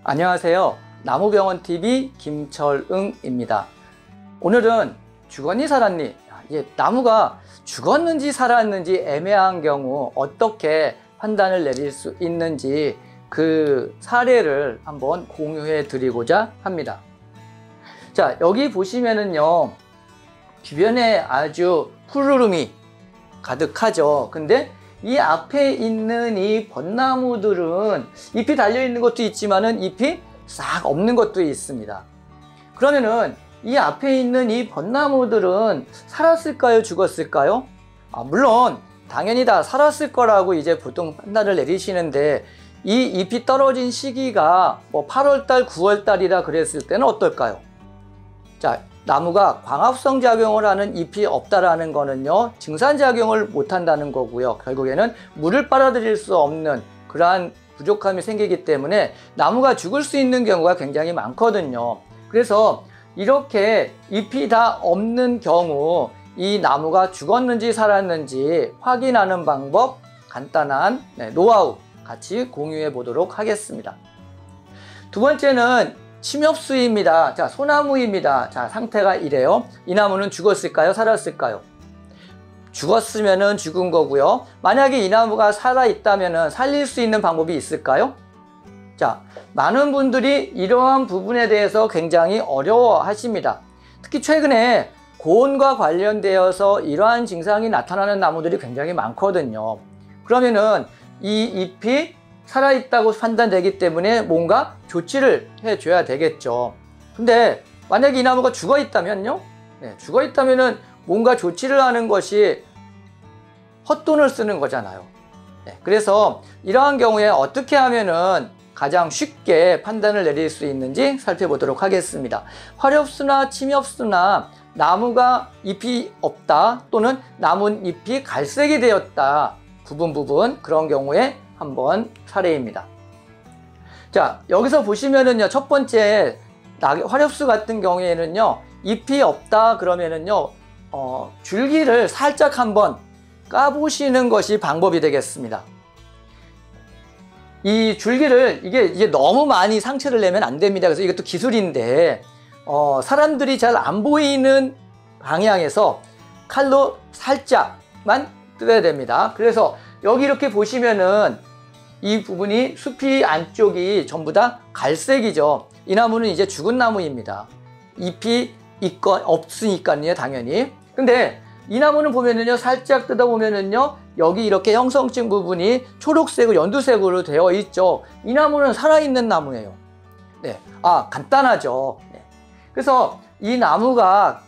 안녕하세요. 나무병원TV 김철응입니다. 오늘은 죽었니 살았니? 나무가 죽었는지 살았는지 애매한 경우 어떻게 판단을 내릴 수 있는지 그 사례를 한번 공유해 드리고자 합니다. 자, 여기 보시면은요, 주변에 아주 푸르름이 가득하죠. 근데 이 앞에 있는 이 벚나무들은 잎이 달려있는 것도 있지만은 잎이 싹 없는 것도 있습니다. 그러면은 이 앞에 있는 이 벚나무들은 살았을까요? 죽었을까요? 물론 당연히 다 살았을 거라고 이제 보통 판단을 내리시는데, 이 잎이 떨어진 시기가 뭐 8월달, 9월달이라 그랬을 때는 어떨까요? 자, 나무가 광합성 작용을 하는 잎이 없다라는 거는요, 증산작용을 못한다는 거고요. 결국에는 물을 빨아들일 수 없는 그러한 부족함이 생기기 때문에 나무가 죽을 수 있는 경우가 굉장히 많거든요. 그래서 이렇게 잎이 다 없는 경우 이 나무가 죽었는지 살았는지 확인하는 방법, 간단한 노하우 같이 공유해 보도록 하겠습니다. 두 번째는 침엽수입니다. 자, 소나무입니다. 자, 상태가 이래요. 이 나무는 죽었을까요? 살았을까요? 죽었으면은 죽은 거고요. 만약에 이 나무가 살아있다면은 살릴 수 있는 방법이 있을까요? 자, 많은 분들이 이러한 부분에 대해서 굉장히 어려워하십니다. 특히 최근에 고온과 관련되어서 이러한 증상이 나타나는 나무들이 굉장히 많거든요. 그러면은 이 잎이 살아있다고 판단되기 때문에 뭔가 조치를 해줘야 되겠죠. 근데 만약에 이 나무가 죽어있다면요? 죽어있다면은 뭔가 조치를 하는 것이 헛돈을 쓰는 거잖아요. 그래서 이러한 경우에 어떻게 하면은 가장 쉽게 판단을 내릴 수 있는지 살펴보도록 하겠습니다. 화렵수나 침엽수나 나무가 잎이 없다, 또는 나뭇잎이 갈색이 되었다, 부분 그런 경우에 한번 사례입니다. 자, 여기서 보시면은요, 첫 번째 화렵수 같은 경우에는요, 잎이 없다 그러면은요, 줄기를 살짝 한번 까보시는 것이 방법이 되겠습니다. 이 줄기를 이게 너무 많이 상처를 내면 안 됩니다. 그래서 이것도 기술인데, 사람들이 잘 안 보이는 방향에서 칼로 살짝만 뜯어야 됩니다. 그래서 여기 이렇게 보시면은 이 부분이 숲이 안쪽이 전부 다 갈색이죠. 이 나무는 이제 죽은 나무입니다. 잎이 없으니까요, 당연히. 근데 이 나무는 보면은요, 살짝 뜯어보면은요, 여기 이렇게 형성층 부분이 초록색으로 연두색으로 되어 있죠. 이 나무는 살아있는 나무예요. 간단하죠. 그래서 이 나무가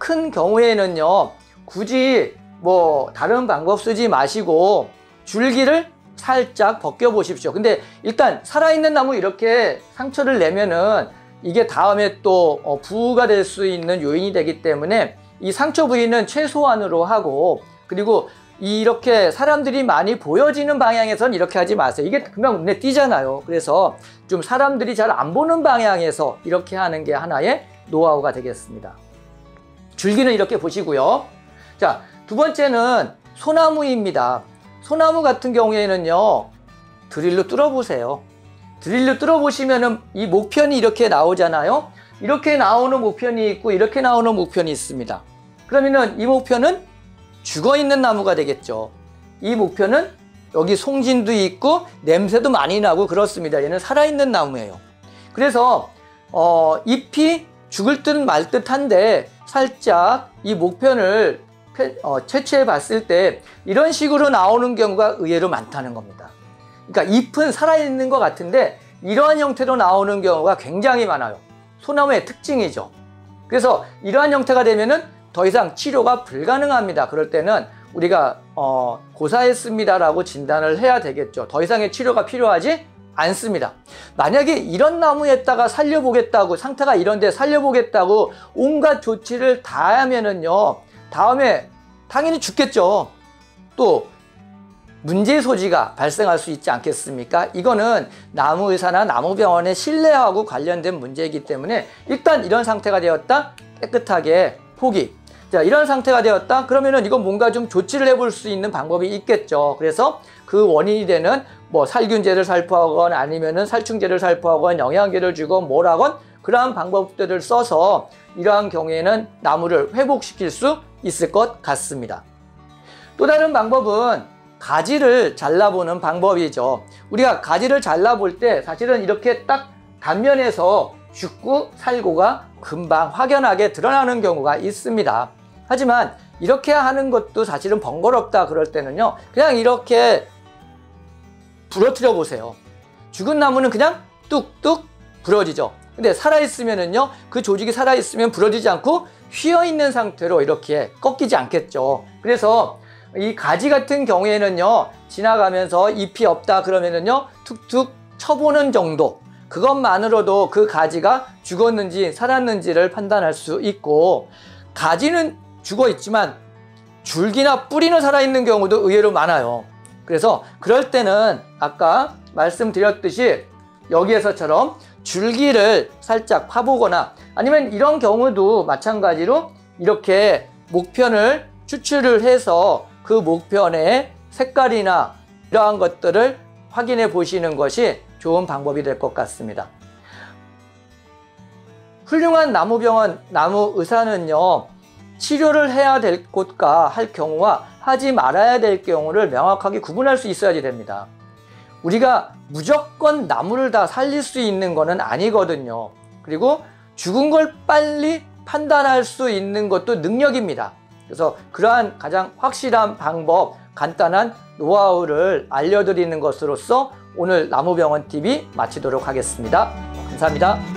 큰 경우에는요, 굳이 뭐 다른 방법 쓰지 마시고 줄기를 살짝 벗겨 보십시오. 근데 일단 살아있는 나무 이렇게 상처를 내면은 이게 다음에 또 부우가 될 수 있는 요인이 되기 때문에 이 상처 부위는 최소한으로 하고, 그리고 이렇게 사람들이 많이 보여지는 방향에선 이렇게 하지 마세요. 이게 금방 눈에 띄잖아요. 그래서 좀 사람들이 잘 안 보는 방향에서 이렇게 하는 게 하나의 노하우가 되겠습니다. 줄기는 이렇게 보시고요. 자, 두 번째는 소나무입니다. 소나무 같은 경우에는요, 드릴로 뚫어보세요. 드릴로 뚫어보시면은 이 목편이 이렇게 나오잖아요. 이렇게 나오는 목편이 있고 이렇게 나오는 목편이 있습니다. 그러면은 이 목편은 죽어있는 나무가 되겠죠. 이 목편은 여기 송진도 있고 냄새도 많이 나고 그렇습니다. 얘는 살아있는 나무예요. 그래서 잎이 죽을 듯 말 듯한데 살짝 이 목편을 채취해 봤을 때 이런 식으로 나오는 경우가 의외로 많다는 겁니다. 그러니까 잎은 살아있는 것 같은데 이러한 형태로 나오는 경우가 굉장히 많아요. 소나무의 특징이죠. 그래서 이러한 형태가 되면은 더 이상 치료가 불가능합니다. 그럴 때는 우리가 고사했습니다라고 진단을 해야 되겠죠. 더 이상의 치료가 필요하지 않습니다. 만약에 이런 나무에다가 살려보겠다고, 상태가 이런데 살려보겠다고 온갖 조치를 다 하면은요, 다음에 당연히 죽겠죠. 또 문제 소지가 발생할 수 있지 않겠습니까? 이거는 나무의사나 나무병원의 신뢰하고 관련된 문제이기 때문에 일단 이런 상태가 되었다, 깨끗하게 포기. 자, 이런 상태가 되었다? 그러면은 이건 뭔가 좀 조치를 해볼 수 있는 방법이 있겠죠. 그래서 그 원인이 되는 뭐 살균제를 살포하건 아니면은 살충제를 살포하건 영양제를 주건 뭐라건 그러한 방법들을 써서 이러한 경우에는 나무를 회복시킬 수 있을 것 같습니다. 또 다른 방법은 가지를 잘라보는 방법이죠. 우리가 가지를 잘라볼 때 사실은 이렇게 딱 단면에서 죽고 살고가 금방 확연하게 드러나는 경우가 있습니다. 하지만 이렇게 하는 것도 사실은 번거롭다 그럴 때는요, 그냥 이렇게 부러뜨려 보세요. 죽은 나무는 그냥 뚝뚝 부러지죠. 근데 살아있으면은요, 그 조직이 살아있으면 부러지지 않고 휘어있는 상태로 이렇게 꺾이지 않겠죠. 그래서 이 가지 같은 경우에는요, 지나가면서 잎이 없다 그러면은요, 툭툭 쳐보는 정도, 그것만으로도 그 가지가 죽었는지 살았는지를 판단할 수 있고, 가지는 죽어 있지만 줄기나 뿌리는 살아있는 경우도 의외로 많아요. 그래서 그럴 때는 아까 말씀드렸듯이 여기에서처럼 줄기를 살짝 파보거나, 아니면 이런 경우도 마찬가지로 이렇게 목편을 추출을 해서 그 목편의 색깔이나 이러한 것들을 확인해 보시는 것이 좋은 방법이 될 것 같습니다. 훌륭한 나무병원, 나무의사는요, 치료를 해야 될 곳과 할 경우와 하지 말아야 될 경우를 명확하게 구분할 수 있어야지 됩니다. 우리가 무조건 나무를 다 살릴 수 있는 것은 아니거든요. 그리고 죽은 걸 빨리 판단할 수 있는 것도 능력입니다. 그래서 그러한 가장 확실한 방법, 간단한 노하우를 알려드리는 것으로서 오늘 나무병원 TV 마치도록 하겠습니다. 감사합니다.